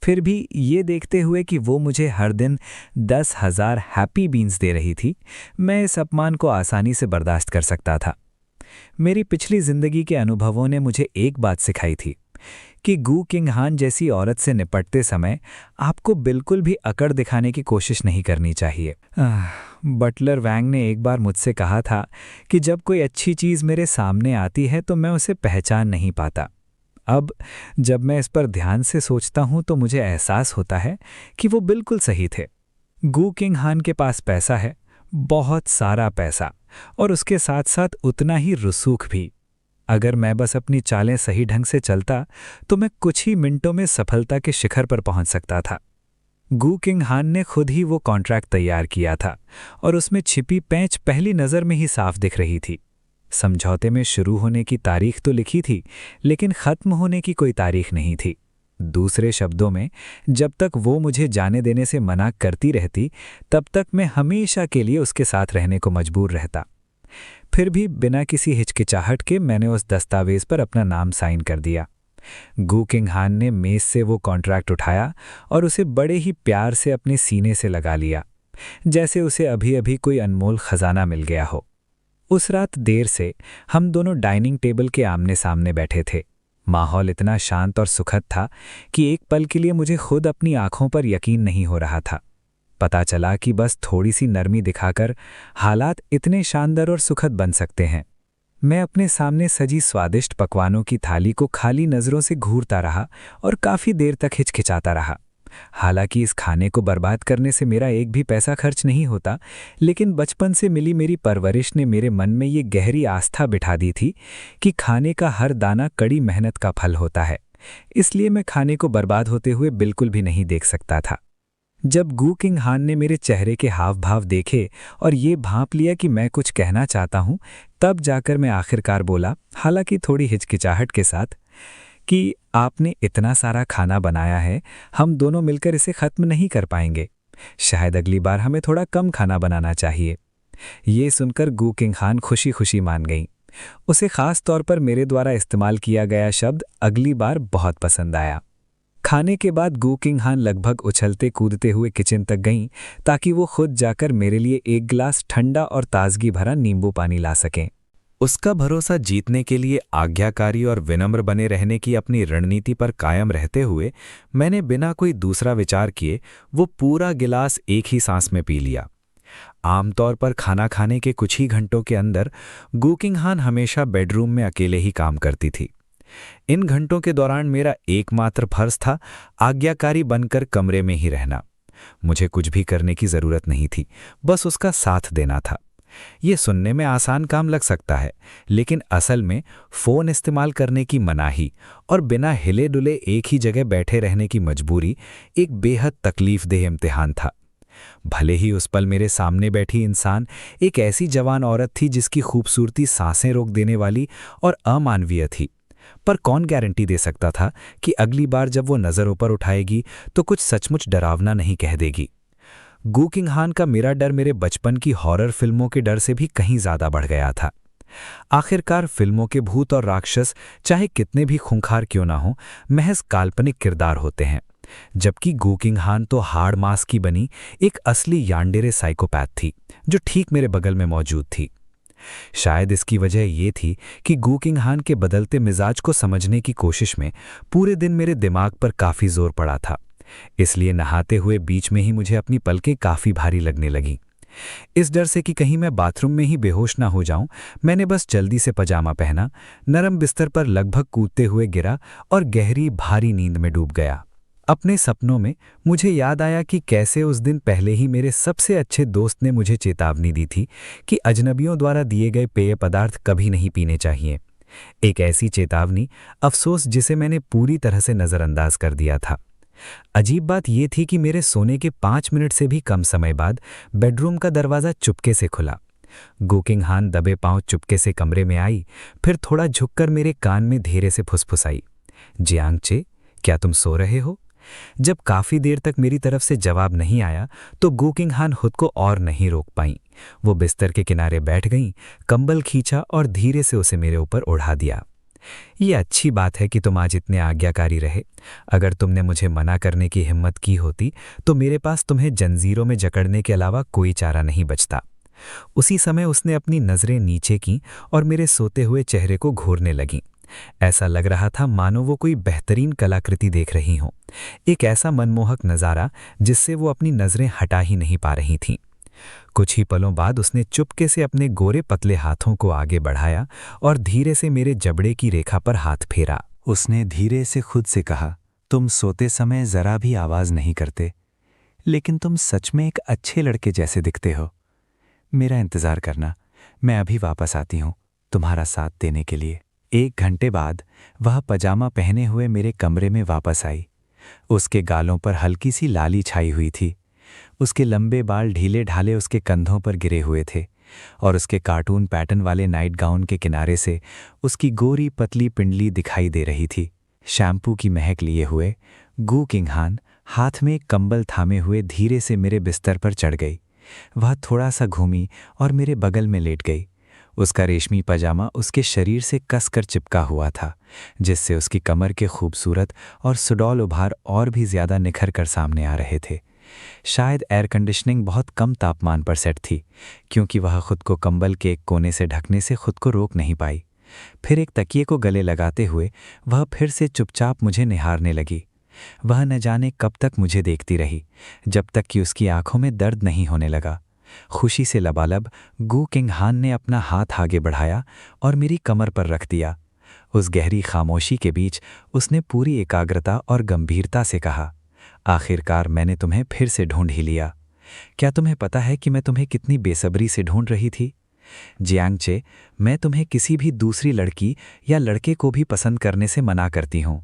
फिर भी ये देखते हुए कि वो मुझे हर दिन 10,000 हैप्पी बीन्स दे रही थी, मैं इस अपमान को आसानी से बर्दाश्त कर सकता था। मेरी पिछली ज़िंदगी के अनुभवों ने मुझे एक बात सिखाई थी कि गू किंग हान जैसी औरत से निपटते समय आपको बिल्कुल भी अकड़ दिखाने की कोशिश नहीं करनी चाहिए। बटलर वैंग ने एक बार मुझसे कहा था कि जब कोई अच्छी चीज़ मेरे सामने आती है तो मैं उसे पहचान नहीं पाता। अब जब मैं इस पर ध्यान से सोचता हूं तो मुझे एहसास होता है कि वो बिल्कुल सही थे। गू किंग हान के पास पैसा है, बहुत सारा पैसा, और उसके साथ साथ उतना ही रसूख भी। अगर मैं बस अपनी चालें सही ढंग से चलता तो मैं कुछ ही मिनटों में सफलता के शिखर पर पहुंच सकता था। गू किंग हान ने खुद ही वो कॉन्ट्रैक्ट तैयार किया था और उसमें छिपी पैंच पहली नज़र में ही साफ दिख रही थी। समझौते में शुरू होने की तारीख तो लिखी थी, लेकिन ख़त्म होने की कोई तारीख नहीं थी। दूसरे शब्दों में, जब तक वो मुझे जाने देने से मना करती रहती, तब तक मैं हमेशा के लिए उसके साथ रहने को मजबूर रहता। फिर भी बिना किसी हिचकिचाहट के मैंने उस दस्तावेज़ पर अपना नाम साइन कर दिया। गू किंग हान ने मेज़ से वो कॉन्ट्रैक्ट उठाया और उसे बड़े ही प्यार से अपने सीने से लगा लिया, जैसे उसे अभी अभी कोई अनमोल खजाना मिल गया हो। उस रात देर से हम दोनों डाइनिंग टेबल के आमने सामने बैठे थे। माहौल इतना शांत और सुखद था कि एक पल के लिए मुझे खुद अपनी आंखों पर यकीन नहीं हो रहा था। पता चला कि बस थोड़ी सी नरमी दिखाकर हालात इतने शानदार और सुखद बन सकते हैं। मैं अपने सामने सजी स्वादिष्ट पकवानों की थाली को खाली नज़रों से घूरता रहा और काफ़ी देर तक हिचकिचाता रहा। हालांकि इस खाने को बर्बाद करने से मेरा एक भी पैसा खर्च नहीं होता, लेकिन बचपन से मिली मेरी परवरिश ने मेरे मन में ये गहरी आस्था बिठा दी थी कि खाने का हर दाना कड़ी मेहनत का फल होता है। इसलिए मैं खाने को बर्बाद होते हुए बिल्कुल भी नहीं देख सकता था। जब गू किंग हान ने मेरे चेहरे के हाव भाव देखे और ये भांप लिया कि मैं कुछ कहना चाहता हूँ, तब जाकर मैं आखिरकार बोला, हालांकि थोड़ी हिचकिचाहट के साथ, कि आपने इतना सारा खाना बनाया है, हम दोनों मिलकर इसे ख़त्म नहीं कर पाएंगे। शायद अगली बार हमें थोड़ा कम खाना बनाना चाहिए। ये सुनकर गू किंग हान खुशी खुशी मान गईं। उसे ख़ास तौर पर मेरे द्वारा इस्तेमाल किया गया शब्द अगली बार बहुत पसंद आया। खाने के बाद गू किंग हान लगभग उछलते कूदते हुए किचन तक गईं ताकि वो खुद जाकर मेरे लिए एक गिलास ठंडा और ताजगी भरा नींबू पानी ला सकें। उसका भरोसा जीतने के लिए आज्ञाकारी और विनम्र बने रहने की अपनी रणनीति पर कायम रहते हुए मैंने बिना कोई दूसरा विचार किए वो पूरा गिलास एक ही सांस में पी लिया। आमतौर पर खाना खाने के कुछ ही घंटों के अंदर गू किंग हान हमेशा बेडरूम में अकेले ही काम करती थी। इन घंटों के दौरान मेरा एकमात्र फर्ज था आज्ञाकारी बनकर कमरे में ही रहना। मुझे कुछ भी करने की जरूरत नहीं थी, बस उसका साथ देना था। ये सुनने में आसान काम लग सकता है, लेकिन असल में फोन इस्तेमाल करने की मनाही और बिना हिले डुले एक ही जगह बैठे रहने की मजबूरी एक बेहद तकलीफदेह इम्तिहान था। भले ही उस पल मेरे सामने बैठी इंसान एक ऐसी जवान औरत थी जिसकी खूबसूरती सांसें रोक देने वाली और अमानवीय थी, पर कौन गारंटी दे सकता था कि अगली बार जब वो नज़र ऊपर उठाएगी तो कुछ सचमुच डरावना नहीं कह देगी। गू किंग हान का मेरा डर मेरे बचपन की हॉरर फिल्मों के डर से भी कहीं ज़्यादा बढ़ गया था। आखिरकार फिल्मों के भूत और राक्षस चाहे कितने भी खूंखार क्यों ना हो, महज काल्पनिक किरदार होते हैं, जबकि गू किंग हान तो हाड़ मांस की बनी एक असली यान्डेरे साइकोपैथ थी जो ठीक मेरे बगल में मौजूद थी। शायद इसकी वजह ये थी कि गू किंग हान के बदलते मिजाज को समझने की कोशिश में पूरे दिन मेरे दिमाग पर काफ़ी जोर पड़ा था, इसलिए नहाते हुए बीच में ही मुझे अपनी पलकें काफ़ी भारी लगने लगीं। इस डर से कि कहीं मैं बाथरूम में ही बेहोश ना हो जाऊं, मैंने बस जल्दी से पजामा पहना, नरम बिस्तर पर लगभग कूदते हुए गिरा और गहरी भारी नींद में डूब गया। अपने सपनों में मुझे याद आया कि कैसे उस दिन पहले ही मेरे सबसे अच्छे दोस्त ने मुझे चेतावनी दी थी कि अजनबियों द्वारा दिए गए पेय पदार्थ कभी नहीं पीने चाहिए। एक ऐसी चेतावनी, अफसोस, जिसे मैंने पूरी तरह से नज़रअंदाज कर दिया था। अजीब बात यह थी कि मेरे सोने के 5 मिनट से भी कम समय बाद बेडरूम का दरवाज़ा चुपके से खुला। गू किंग हान दबे पांव चुपके से कमरे में आई, फिर थोड़ा झुककर मेरे कान में धीरे से फुसफुसाई, जियांग चे, क्या तुम सो रहे हो? जब काफी देर तक मेरी तरफ से जवाब नहीं आया तो गू किंग हान खुद को और नहीं रोक पाईं। वो बिस्तर के किनारे बैठ गईं, कंबल खींचा और धीरे से उसे मेरे ऊपर ओढ़ा दिया। ये अच्छी बात है कि तुम आज इतने आज्ञाकारी रहे। अगर तुमने मुझे मना करने की हिम्मत की होती तो मेरे पास तुम्हें जंजीरों में जकड़ने के अलावा कोई चारा नहीं बचता। उसी समय उसने अपनी नजरें नीचे कीं और मेरे सोते हुए चेहरे को घूरने लगीं। ऐसा लग रहा था मानो वो कोई बेहतरीन कलाकृति देख रही हों, एक ऐसा मनमोहक नज़ारा जिससे वो अपनी नज़रें हटा ही नहीं पा रही थीं। कुछ ही पलों बाद उसने चुपके से अपने गोरे पतले हाथों को आगे बढ़ाया और धीरे से मेरे जबड़े की रेखा पर हाथ फेरा। उसने धीरे से खुद से कहा, तुम सोते समय जरा भी आवाज़ नहीं करते, लेकिन तुम सच में एक अच्छे लड़के जैसे दिखते हो। मेरा इंतज़ार करना, मैं अभी वापस आती हूँ तुम्हारा साथ देने के लिए। 1 घंटे बाद वह पजामा पहने हुए मेरे कमरे में वापस आई। उसके गालों पर हल्की सी लाली छाई हुई थी। उसके लंबे बाल ढीले ढाले उसके कंधों पर गिरे हुए थे और उसके कार्टून पैटर्न वाले नाइट गाउन के किनारे से उसकी गोरी पतली पिंडली दिखाई दे रही थी। शैम्पू की महक लिए हुए गू किंग हान हाथ में एक कंबल थामे हुए धीरे से मेरे बिस्तर पर चढ़ गई। वह थोड़ा सा घूमी और मेरे बगल में लेट गई। उसका रेशमी पजामा उसके शरीर से कसकर चिपका हुआ था, जिससे उसकी कमर के खूबसूरत और सुडौल उभार और भी ज़्यादा निखर कर सामने आ रहे थे। शायद एयर कंडीशनिंग बहुत कम तापमान पर सेट थी, क्योंकि वह खुद को कंबल के एक कोने से ढकने से खुद को रोक नहीं पाई। फिर एक तकिए को गले लगाते हुए वह फिर से चुपचाप मुझे निहारने लगी। वह न जाने कब तक मुझे देखती रही, जब तक कि उसकी आंखों में दर्द नहीं होने लगा। खुशी से लबालब गू किंग हान ने अपना हाथ आगे बढ़ाया और मेरी कमर पर रख दिया। उस गहरी खामोशी के बीच उसने पूरी एकाग्रता और गंभीरता से कहा, आखिरकार मैंने तुम्हें फिर से ढूंढ ही लिया। क्या तुम्हें पता है कि मैं तुम्हें कितनी बेसब्री से ढूंढ रही थी? जियांग चे, मैं तुम्हें किसी भी दूसरी लड़की या लड़के को भी पसंद करने से मना करती हूँ।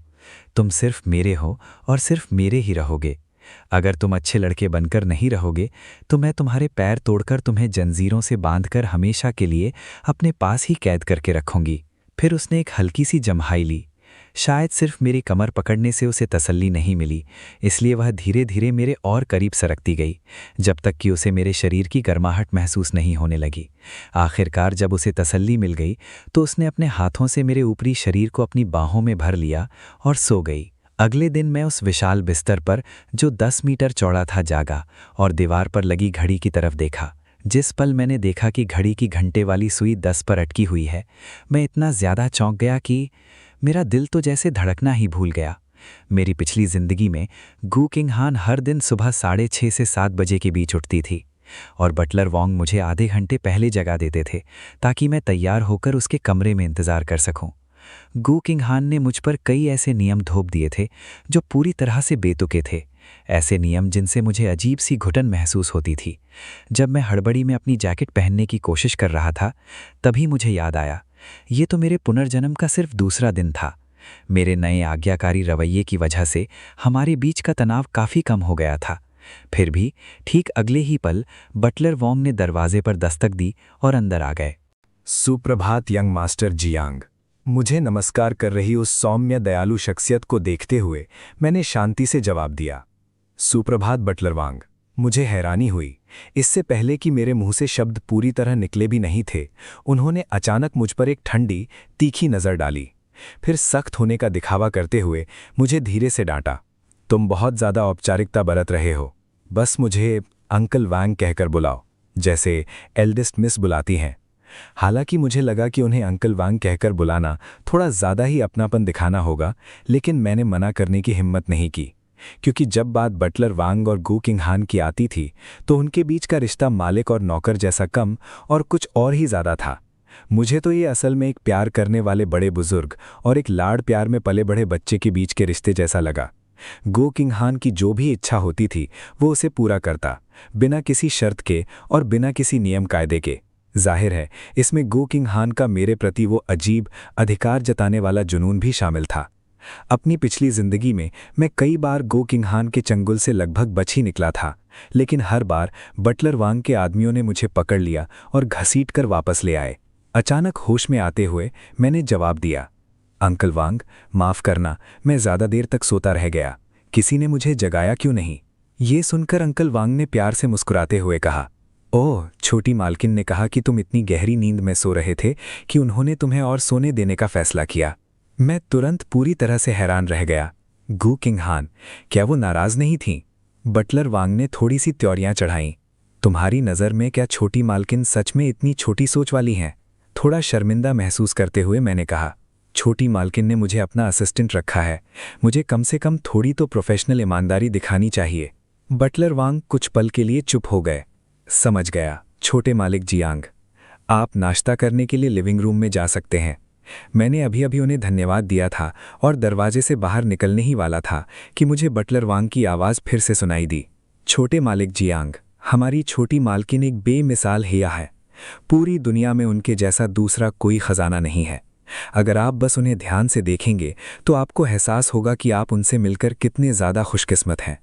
तुम सिर्फ मेरे हो और सिर्फ मेरे ही रहोगे। अगर तुम अच्छे लड़के बनकर नहीं रहोगे तो मैं तुम्हारे पैर तोड़कर तुम्हें जंजीरों से बांधकर हमेशा के लिए अपने पास ही कैद करके रखूंगी। फिर उसने एक हल्की सी जम्हाई ली। शायद सिर्फ मेरी कमर पकड़ने से उसे तसल्ली नहीं मिली, इसलिए वह धीरे धीरे मेरे और करीब सरकती गई, जब तक कि उसे मेरे शरीर की गर्माहट महसूस नहीं होने लगी। आखिरकार जब उसे तसल्ली मिल गई तो उसने अपने हाथों से मेरे ऊपरी शरीर को अपनी बाहों में भर लिया और सो गई। अगले दिन मैं उस विशाल बिस्तर पर, जो 10 मीटर चौड़ा था, जागा और दीवार पर लगी घड़ी की तरफ देखा, जिस पल मैंने देखा कि घड़ी की घंटे वाली सुई 10 पर अटकी हुई है, मैं इतना ज़्यादा चौंक गया कि मेरा दिल तो जैसे धड़कना ही भूल गया। मेरी पिछली ज़िंदगी में गू किंग हान हर दिन सुबह 6:30 से 7 बजे के बीच उठती थी और बटलर वोंग मुझे आधे घंटे पहले जगा देते थे ताकि मैं तैयार होकर उसके कमरे में इंतज़ार कर सकूं। गू किंग हान ने मुझ पर कई ऐसे नियम थोप दिए थे जो पूरी तरह से बेतुके थे, ऐसे नियम जिनसे मुझे अजीब सी घुटन महसूस होती थी। जब मैं हड़बड़ी में अपनी जैकेट पहनने की कोशिश कर रहा था, तभी मुझे याद आया, ये तो मेरे पुनर्जन्म का सिर्फ दूसरा दिन था। मेरे नए आज्ञाकारी रवैये की वजह से हमारे बीच का तनाव काफ़ी कम हो गया था। फिर भी ठीक अगले ही पल बटलर वोंग ने दरवाजे पर दस्तक दी और अंदर आ गए। सुप्रभात यंग मास्टर जियांग। मुझे नमस्कार कर रही उस सौम्य दयालु शख्सियत को देखते हुए मैंने शांति से जवाब दिया, सुप्रभात बटलर वांग। मुझे हैरानी हुई, इससे पहले कि मेरे मुंह से शब्द पूरी तरह निकले भी नहीं थे, उन्होंने अचानक मुझ पर एक ठंडी, तीखी नज़र डाली। फिर सख्त होने का दिखावा करते हुए मुझे धीरे से डांटा, तुम बहुत ज़्यादा औपचारिकता बरत रहे हो। बस मुझे अंकल वांग कहकर बुलाओ, जैसे एल्डेस्ट मिस बुलाती हैं। हालांकि मुझे लगा कि उन्हें अंकल वांग कहकर बुलाना थोड़ा ज़्यादा ही अपनापन दिखाना होगा, लेकिन मैंने मना करने की हिम्मत नहीं की, क्योंकि जब बात बटलर वांग और गू किंग हान की आती थी तो उनके बीच का रिश्ता मालिक और नौकर जैसा कम और कुछ और ही ज़्यादा था। मुझे तो ये असल में एक प्यार करने वाले बड़े बुजुर्ग और एक लाड़ प्यार में पले बड़े बच्चे के बीच के रिश्ते जैसा लगा। गू किंग हान की जो भी इच्छा होती थी वो उसे पूरा करता, बिना किसी शर्त के और बिना किसी नियम कायदे के। जाहिर है इसमें गू किंग हान का मेरे प्रति वो अजीब अधिकार जताने वाला जुनून भी शामिल था। अपनी पिछली जिंदगी में मैं कई बार गू किंग हान के चंगुल से लगभग बच ही निकला था, लेकिन हर बार बटलर वांग के आदमियों ने मुझे पकड़ लिया और घसीट कर वापस ले आए। अचानक होश में आते हुए मैंने जवाब दिया, अंकल वांग, माफ़ करना, मैं ज़्यादा देर तक सोता रह गया। किसी ने मुझे जगाया क्यों नहीं? ये सुनकर अंकल वांग ने प्यार से मुस्कुराते हुए कहा, ओह, छोटी मालकिन ने कहा कि तुम इतनी गहरी नींद में सो रहे थे कि उन्होंने तुम्हें और सोने देने का फैसला किया। मैं तुरंत पूरी तरह से हैरान रह गया। गू किंग हान, क्या वो नाराज़ नहीं थीं? बटलर वांग ने थोड़ी सी त्योरियां चढ़ाईं। तुम्हारी नज़र में क्या छोटी मालकिन सच में इतनी छोटी सोच वाली हैं? थोड़ा शर्मिंदा महसूस करते हुए मैंने कहा, छोटी मालकिन ने मुझे अपना असिस्टेंट रखा है, मुझे कम से कम थोड़ी तो प्रोफेशनल ईमानदारी दिखानी चाहिए। बटलर वांग कुछ पल के लिए चुप हो गए। समझ गया, छोटे मालिक जियांग, आप नाश्ता करने के लिए लिविंग रूम में जा सकते हैं। मैंने अभी अभी उन्हें धन्यवाद दिया था और दरवाजे से बाहर निकलने ही वाला था कि मुझे बटलर वांग की आवाज़ फिर से सुनाई दी, छोटे मालिक जियांग, हमारी छोटी मालकिन एक बेमिसाल हिया है। पूरी दुनिया में उनके जैसा दूसरा कोई खजाना नहीं है। अगर आप बस उन्हें ध्यान से देखेंगे तो आपको एहसास होगा कि आप उनसे मिलकर कितने ज़्यादा खुशकिस्मत हैं।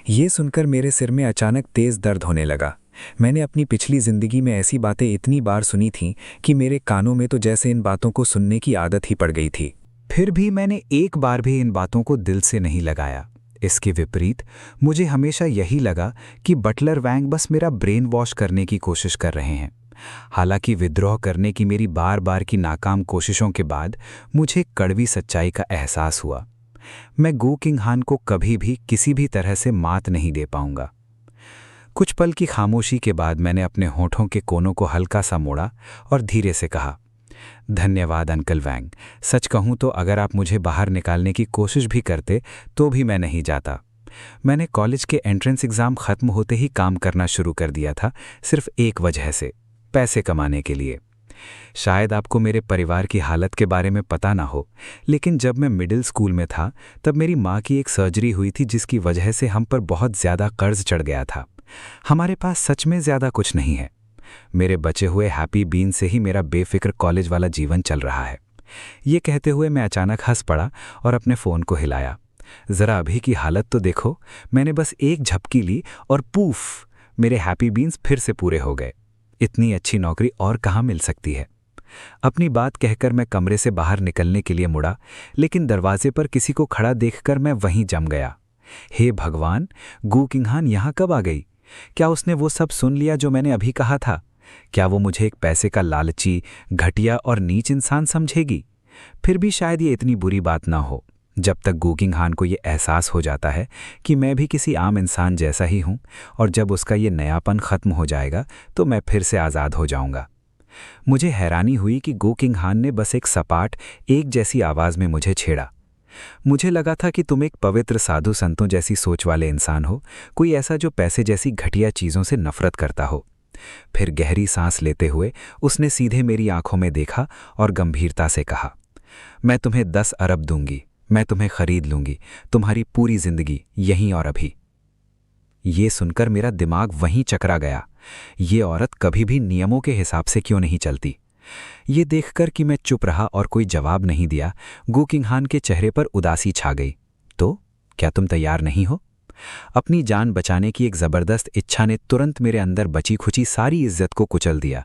ये सुनकर मेरे सिर में अचानक तेज़ दर्द होने लगा। मैंने अपनी पिछली ज़िंदगी में ऐसी बातें इतनी बार सुनी थीं कि मेरे कानों में तो जैसे इन बातों को सुनने की आदत ही पड़ गई थी। फिर भी मैंने एक बार भी इन बातों को दिल से नहीं लगाया। इसके विपरीत मुझे हमेशा यही लगा कि बटलर वांग बस मेरा ब्रेन वॉश करने की कोशिश कर रहे हैं। हालांकि विद्रोह करने की मेरी बार बार की नाकाम कोशिशों के बाद मुझे कड़वी सच्चाई का एहसास हुआ। मैं गू किंग हान को कभी भी किसी भी तरह से मात नहीं दे पाऊंगा। कुछ पल की खामोशी के बाद मैंने अपने होठों के कोनों को हल्का सा मोड़ा और धीरे से कहा, धन्यवाद अंकल वांग। सच कहूं तो अगर आप मुझे बाहर निकालने की कोशिश भी करते तो भी मैं नहीं जाता। मैंने कॉलेज के एंट्रेंस एग्ज़ाम ख़त्म होते ही काम करना शुरू कर दिया था, सिर्फ एक वजह से, पैसे कमाने के लिए। शायद आपको मेरे परिवार की हालत के बारे में पता ना हो, लेकिन जब मैं मिडिल स्कूल में था तब मेरी माँ की एक सर्जरी हुई थी जिसकी वजह से हम पर बहुत ज़्यादा कर्ज चढ़ गया था। हमारे पास सच में ज़्यादा कुछ नहीं है। मेरे बचे हुए हैप्पी बीन से ही मेरा बेफिक्र कॉलेज वाला जीवन चल रहा है। ये कहते हुए मैं अचानक हंस पड़ा और अपने फ़ोन को हिलाया। ज़रा अभी की हालत तो देखो। मैंने बस एक झपकी ली और पूफ, मेरे हैप्पी बीन्स फिर से पूरे हो गए। इतनी अच्छी नौकरी और कहाँ मिल सकती है। अपनी बात कहकर मैं कमरे से बाहर निकलने के लिए मुड़ा, लेकिन दरवाजे पर किसी को खड़ा देखकर मैं वहीं जम गया। हे भगवान, गू किंग हान यहाँ कब आ गई? क्या उसने वो सब सुन लिया जो मैंने अभी कहा था? क्या वो मुझे एक पैसे का लालची, घटिया और नीच इंसान समझेगी? फिर भी शायद ये इतनी बुरी बात ना हो। जब तक गूकिंग हान को ये एहसास हो जाता है कि मैं भी किसी आम इंसान जैसा ही हूँ, और जब उसका ये नयापन खत्म हो जाएगा तो मैं फिर से आज़ाद हो जाऊंगा। मुझे हैरानी हुई कि गूकिंग हान ने बस एक सपाट, एक जैसी आवाज़ में मुझे छेड़ा। मुझे लगा था कि तुम एक पवित्र साधु संतों जैसी सोच वाले इंसान हो, कोई ऐसा जो पैसे जैसी घटिया चीज़ों से नफरत करता हो। फिर गहरी सांस लेते हुए उसने सीधे मेरी आंखों में देखा और गंभीरता से कहा, मैं तुम्हें 10 अरब दूंगी, मैं तुम्हें खरीद लूंगी, तुम्हारी पूरी जिंदगी, यहीं और अभी। ये सुनकर मेरा दिमाग वहीं चकरा गया। ये औरत कभी भी नियमों के हिसाब से क्यों नहीं चलती? ये देखकर कि मैं चुप रहा और कोई जवाब नहीं दिया, गूकिंग हान के चेहरे पर उदासी छा गई। तो क्या तुम तैयार नहीं हो? अपनी जान बचाने की एक जबरदस्त इच्छा ने तुरंत मेरे अंदर बची खुची सारी इज्जत को कुचल दिया।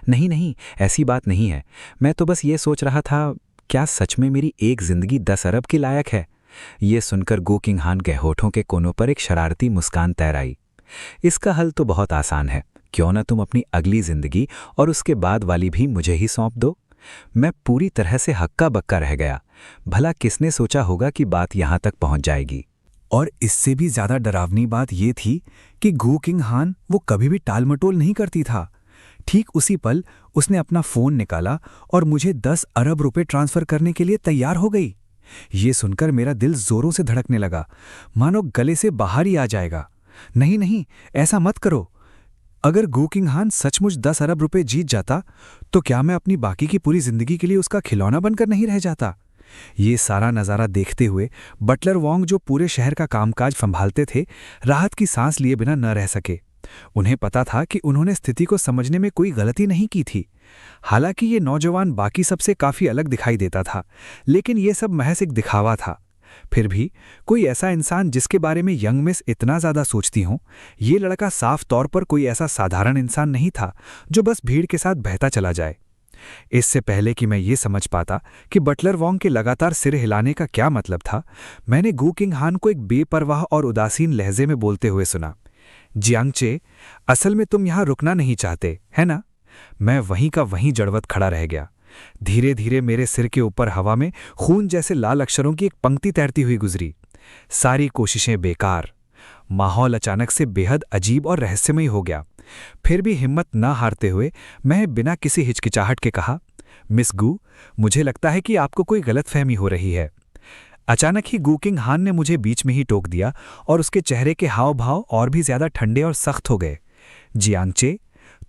नहीं नहीं, ऐसी बात नहीं है। मैं तो बस ये सोच रहा था, क्या सच में मेरी एक जिंदगी 10 अरब के लायक है? ये सुनकर गूकिंग हान के होठों के कोनों पर एक शरारती मुस्कान तैर आई। इसका हल तो बहुत आसान है, क्यों ना तुम अपनी अगली जिंदगी और उसके बाद वाली भी मुझे ही सौंप दो। मैं पूरी तरह से हक्का बक्का रह गया। भला किसने सोचा होगा कि बात यहां तक पहुंच जाएगी? और इससे भी ज्यादा डरावनी बात यह थी कि गूकिंग हान वो कभी भी टालमटोल नहीं करती था। ठीक उसी पल उसने अपना फोन निकाला और मुझे 10 अरब रुपए ट्रांसफर करने के लिए तैयार हो गई। ये सुनकर मेरा दिल जोरों से धड़कने लगा, मानो गले से बाहर ही आ जाएगा। नहीं नहीं, ऐसा मत करो। अगर गूकिंग हान सचमुच 10 अरब रुपए जीत जाता तो क्या मैं अपनी बाकी की पूरी जिंदगी के लिए उसका खिलौना बनकर नहीं रह जाता? ये सारा नज़ारा देखते हुए बटलर वोंग, जो पूरे शहर का कामकाज संभालते थे, राहत की सांस लिए बिना न रह सके। उन्हें पता था कि उन्होंने स्थिति को समझने में कोई गलती नहीं की थी। हालांकि ये नौजवान बाकी सबसे काफी अलग दिखाई देता था, लेकिन ये सब महज एक दिखावा था। फिर भी कोई ऐसा इंसान जिसके बारे में यंग मिस इतना ज्यादा सोचती हो, ये लड़का साफ तौर पर कोई ऐसा साधारण इंसान नहीं था जो बस भीड़ के साथ बहता चला जाए। इससे पहले कि मैं ये समझ पाता कि बटलर वोंग के लगातार सिर हिलाने का क्या मतलब था, मैंने गूकिंग हान को एक बेपरवाह और उदासीन लहजे में बोलते हुए सुना, जियांगचे, असल में तुम यहां रुकना नहीं चाहते, है ना? मैं वहीं का वहीं जड़वत खड़ा रह गया। धीरे धीरे मेरे सिर के ऊपर हवा में खून जैसे लाल अक्षरों की एक पंक्ति तैरती हुई गुजरी। सारी कोशिशें बेकार। माहौल अचानक से बेहद अजीब और रहस्यमयी हो गया। फिर भी हिम्मत न हारते हुए मैं बिना किसी हिचकिचाहट के कहा, मिस गू, मुझे लगता है कि आपको कोई गलतफहमी हो रही है। अचानक ही गूकिंग हान ने मुझे बीच में ही टोक दिया और उसके चेहरे के हाव भाव और भी ज्यादा ठंडे और सख्त हो गए। जियांगचे,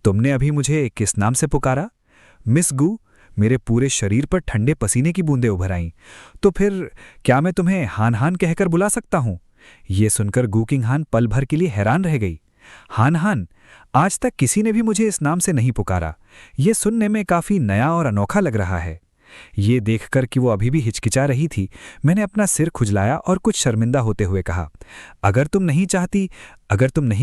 तुमने अभी मुझे किस नाम से पुकारा? मिस गू, मेरे पूरे शरीर पर ठंडे पसीने की बूंदें उभर आईं। तो फिर क्या मैं तुम्हें हान हान कहकर बुला सकता हूं? ये सुनकर गूकिंग हान पल भर के लिए हैरान रह गई। हान हान, आज तक किसी ने भी मुझे इस नाम से नहीं पुकारा। ये सुनने में काफी नया और अनोखा लग रहा है। ये देखकर कि वो अभी भी हिचकिचा रही थी, मैंने अपना सिर खुजलाया और कुछ शर्मिंदा होते हुए कहा, अगर तुम नहीं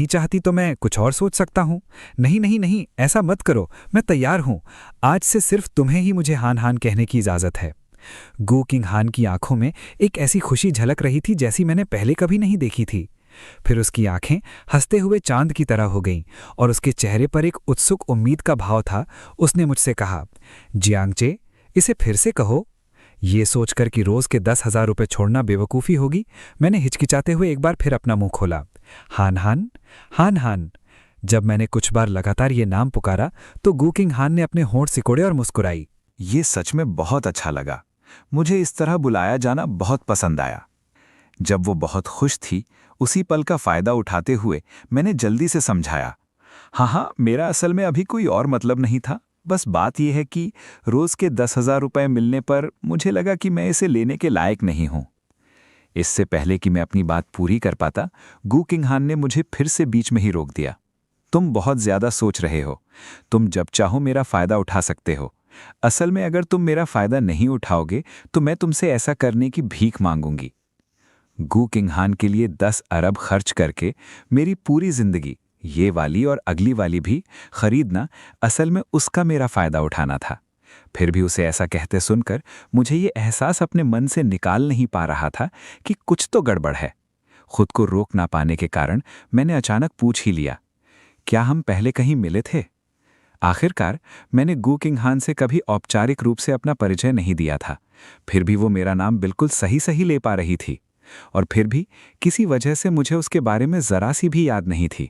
चाहती तो मैं कुछ और सोच सकता हूं। नहीं नहीं नहीं, ऐसा मत करो, मैं तैयार हूं। आज से सिर्फ तुम्हें ही मुझे हान हान कहने की इजाजत है। गूकिंग हान की आंखों में एक ऐसी खुशी झलक रही थी जैसी मैंने पहले कभी नहीं देखी थी। फिर उसकी आंखें हंसते हुए चांद की तरह हो गईं और उसके चेहरे पर एक उत्सुक उम्मीद का भाव था। उसने मुझसे कहा, जियांगचे, इसे फिर से कहो। ये सोचकर कि रोज के 10,000 रुपये छोड़ना बेवकूफ़ी होगी, मैंने हिचकिचाते हुए एक बार फिर अपना मुंह खोला। हान हान, हान हान। जब मैंने कुछ बार लगातार ये नाम पुकारा तो गूकिंग हान ने अपने होंठ सिकोड़े और मुस्कुराई। ये सच में बहुत अच्छा लगा। मुझे इस तरह बुलाया जाना बहुत पसंद आया। जब वो बहुत खुश थी, उसी पल का फायदा उठाते हुए मैंने जल्दी से समझाया, हाँ, मेरा असल में अभी कोई और मतलब नहीं था। बस बात यह है कि रोज के 10,000 रुपये मिलने पर मुझे लगा कि मैं इसे लेने के लायक नहीं हूं। इससे पहले कि मैं अपनी बात पूरी कर पाता, गूकिंग हान ने मुझे फिर से बीच में ही रोक दिया। तुम बहुत ज्यादा सोच रहे हो। तुम जब चाहो मेरा फायदा उठा सकते हो। असल में अगर तुम मेरा फायदा नहीं उठाओगे तो मैं तुमसे ऐसा करने की भीख मांगूंगी। गूकिंग हान के लिए 10 अरब खर्च करके मेरी पूरी जिंदगी, ये वाली और अगली वाली भी, खरीदना असल में उसका मेरा फायदा उठाना था। फिर भी उसे ऐसा कहते सुनकर मुझे ये एहसास अपने मन से निकाल नहीं पा रहा था कि कुछ तो गड़बड़ है। खुद को रोक ना पाने के कारण मैंने अचानक पूछ ही लिया, क्या हम पहले कहीं मिले थे? आखिरकार मैंने गूकिंग हान से कभी औपचारिक रूप से अपना परिचय नहीं दिया था, फिर भी वो मेरा नाम बिल्कुल सही सही ले पा रही थी, और फिर भी किसी वजह से मुझे उसके बारे में जरा सी भी याद नहीं थी।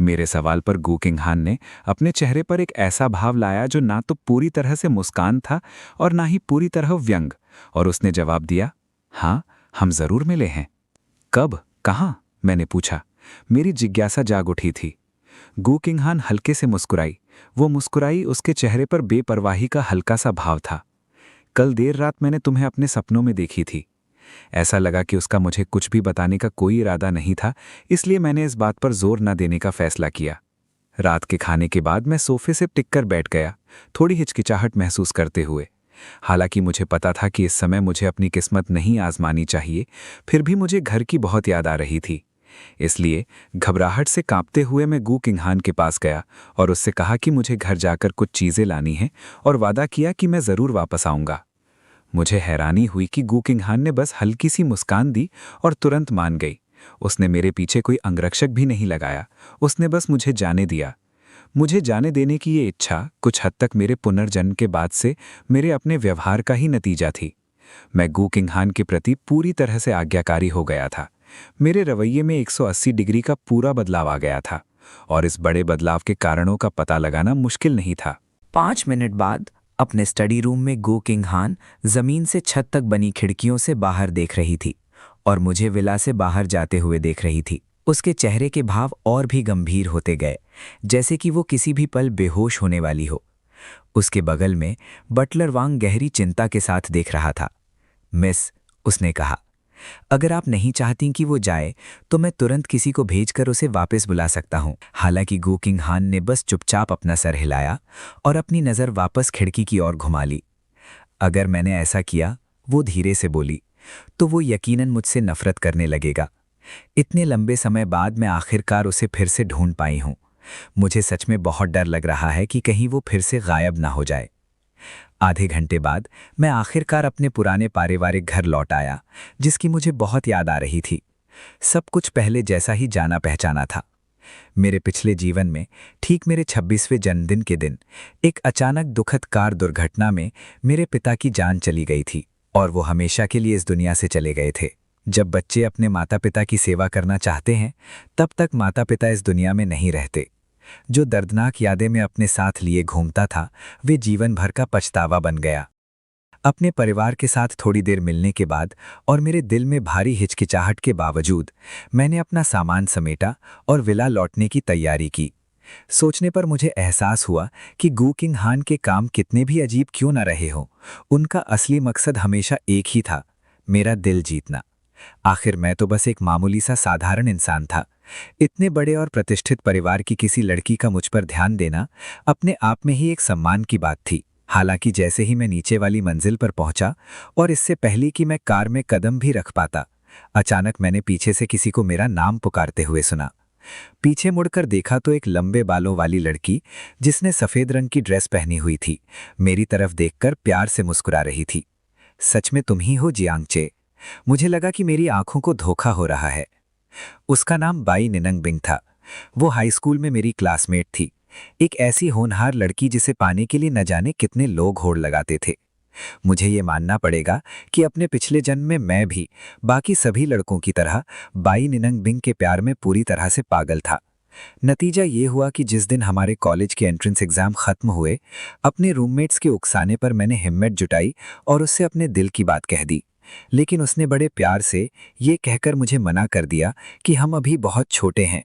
मेरे सवाल पर गू किंग हान ने अपने चेहरे पर एक ऐसा भाव लाया जो ना तो पूरी तरह से मुस्कान था और ना ही पूरी तरह व्यंग, और उसने जवाब दिया, हाँ, हम जरूर मिले हैं। कब, कहाँ? मैंने पूछा। मेरी जिज्ञासा जाग उठी थी। गू किंग हान हल्के से मुस्कुराई। वो मुस्कुराई उसके चेहरे पर बेपरवाही का हल्का सा भाव था। कल देर रात मैंने तुम्हें अपने सपनों में देखी थी। ऐसा लगा कि उसका मुझे कुछ भी बताने का कोई इरादा नहीं था, इसलिए मैंने इस बात पर जोर न देने का फैसला किया। रात के खाने के बाद मैं सोफे से टिककर बैठ गया, थोड़ी हिचकिचाहट महसूस करते हुए। हालांकि मुझे पता था कि इस समय मुझे अपनी किस्मत नहीं आजमानी चाहिए, फिर भी मुझे घर की बहुत याद आ रही थी। इसलिए घबराहट से कांपते हुए मैं गू किंग हान के पास गया और उससे कहा कि मुझे घर जाकर कुछ चीज़ें लानी हैं, और वादा किया कि मैं ज़रूर वापस आऊँगा। मुझे हैरानी हुई कि गू किंग हान ने बस हल्की सी मुस्कान दी और तुरंत मान गई। उसने मेरे पीछे कोई अंगरक्षक भी नहीं लगाया, उसने बस मुझे जाने दिया। मुझे जाने देने की ये इच्छा कुछ हद तक मेरे पुनर्जन्म के बाद से मेरे अपने व्यवहार का ही नतीजा थी। मैं गू किंग हान के प्रति पूरी तरह से आज्ञाकारी हो गया था। मेरे रवैये में 180 डिग्री का पूरा बदलाव आ गया था, और इस बड़े बदलाव के कारणों का पता लगाना मुश्किल नहीं था। 5 मिनट बाद अपने स्टडी रूम में गो किंग हान जमीन से छत तक बनी खिड़कियों से बाहर देख रही थी और मुझे विला से बाहर जाते हुए देख रही थी। उसके चेहरे के भाव और भी गंभीर होते गए, जैसे कि वो किसी भी पल बेहोश होने वाली हो। उसके बगल में बटलर वांग गहरी चिंता के साथ देख रहा था। मिस, उसने कहा, अगर आप नहीं चाहती कि वो जाए तो मैं तुरंत किसी को भेजकर उसे वापस बुला सकता हूं। हालांकि गू किंग हान ने बस चुपचाप अपना सर हिलाया और अपनी नज़र वापस खिड़की की ओर घुमा ली। अगर मैंने ऐसा किया, वो धीरे से बोली, तो वो यकीनन मुझसे नफरत करने लगेगा। इतने लंबे समय बाद मैं आखिरकार उसे फिर से ढूंढ पाई हूं। मुझे सच में बहुत डर लग रहा है कि कहीं वो फिर से गायब ना हो जाए। आधे घंटे बाद मैं आखिरकार अपने पुराने पारिवारिक घर लौट आया, जिसकी मुझे बहुत याद आ रही थी। सब कुछ पहले जैसा ही जाना पहचाना था। मेरे पिछले जीवन में ठीक मेरे 26वें जन्मदिन के दिन एक अचानक दुखद कार दुर्घटना में मेरे पिता की जान चली गई थी, और वो हमेशा के लिए इस दुनिया से चले गए थे। जब बच्चे अपने माता पिता की सेवा करना चाहते हैं, तब तक माता पिता इस दुनिया में नहीं रहते। जो दर्दनाक यादें मैं अपने साथ लिए घूमता था, वे जीवन भर का पछतावा बन गया। अपने परिवार के साथ थोड़ी देर मिलने के बाद और मेरे दिल में भारी हिचकिचाहट के बावजूद मैंने अपना सामान समेटा और विला लौटने की तैयारी की। सोचने पर मुझे एहसास हुआ कि गू किंग हान के काम कितने भी अजीब क्यों न रहे हों, उनका असली मकसद हमेशा एक ही था, मेरा दिल जीतना। आखिर मैं तो बस एक मामूली सा साधारण इंसान था। इतने बड़े और प्रतिष्ठित परिवार की किसी लड़की का मुझ पर ध्यान देना अपने आप में ही एक सम्मान की बात थी। हालांकि जैसे ही मैं नीचे वाली मंजिल पर पहुंचा, और इससे पहले कि मैं कार में कदम भी रख पाता, अचानक मैंने पीछे से किसी को मेरा नाम पुकारते हुए सुना। पीछे मुड़कर देखा तो एक लंबे बालों वाली लड़की, जिसने सफेद रंग की ड्रेस पहनी हुई थी, मेरी तरफ देखकर प्यार से मुस्कुरा रही थी। सच में तुम ही हो जियांगचे? मुझे लगा कि मेरी आंखों को धोखा हो रहा है। उसका नाम बाई निनंग बिंग था। वो हाई स्कूल में मेरी क्लासमेट थी, एक ऐसी होनहार लड़की जिसे पाने के लिए न जाने कितने लोग होड़ लगाते थे। मुझे ये मानना पड़ेगा कि अपने पिछले जन्म में मैं भी बाकी सभी लड़कों की तरह बाई निनंग बिंग के प्यार में पूरी तरह से पागल था। नतीजा ये हुआ कि जिस दिन हमारे कॉलेज के एंट्रेंस एग्जाम खत्म हुए, अपने रूममेट्स के उकसाने पर मैंने हिम्मत जुटाई और उससे अपने दिल की बात कह दी। लेकिन उसने बड़े प्यार से ये कहकर मुझे मना कर दिया कि हम अभी बहुत छोटे हैं